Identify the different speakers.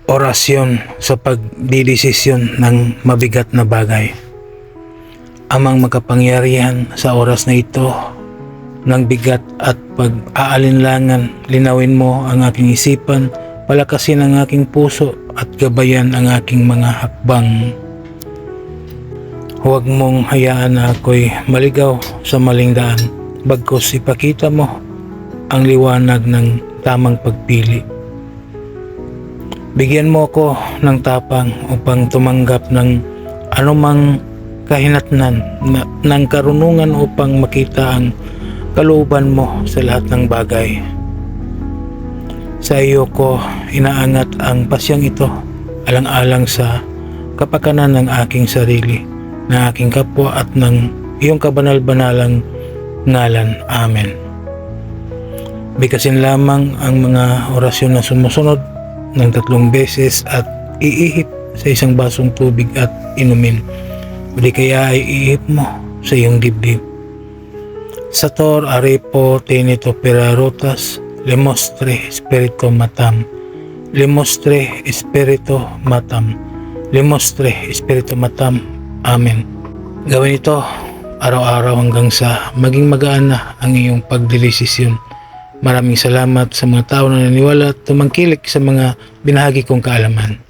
Speaker 1: Orasyon sa pagdidesisyon ng mabigat na bagay. Amang makapangyarihan sa oras na ito ng bigat at pag-aalinlangan, linawin mo ang aking isipan, palakasin ang aking puso at gabayan ang aking mga hakbang. Huwag mong hayaan na ako'y maligaw sa maling daan, bagkus ipakita mo ang liwanag ng tamang pagpili. Bigyan mo ako ng tapang upang tumanggap ng anumang kahinatnan ng karunungan upang makita ang kalooban mo sa lahat ng bagay. Sa iyo ko inaangat ang pasyang ito, alang-alang sa kapakanan ng aking sarili, ng aking kapwa at ng iyong kabanal-banalang ngalan. Amen. Bigkasin lamang ang mga orasyon na sumusunod ng 3 beses at iihip sa isang basong tubig at inumin. O di kaya ay iihip mo sa iyong dibdib. Sator arepo tenito perarotas, lemostre spirito matam, lemostre spirito matam, lemostre spirito matam. Amen. Gawin ito araw-araw hanggang sa maging magaan na ang iyong pagdedesisyon. Maraming salamat sa mga tao na naniwala at tumangkilik sa mga binahagi kong kaalaman.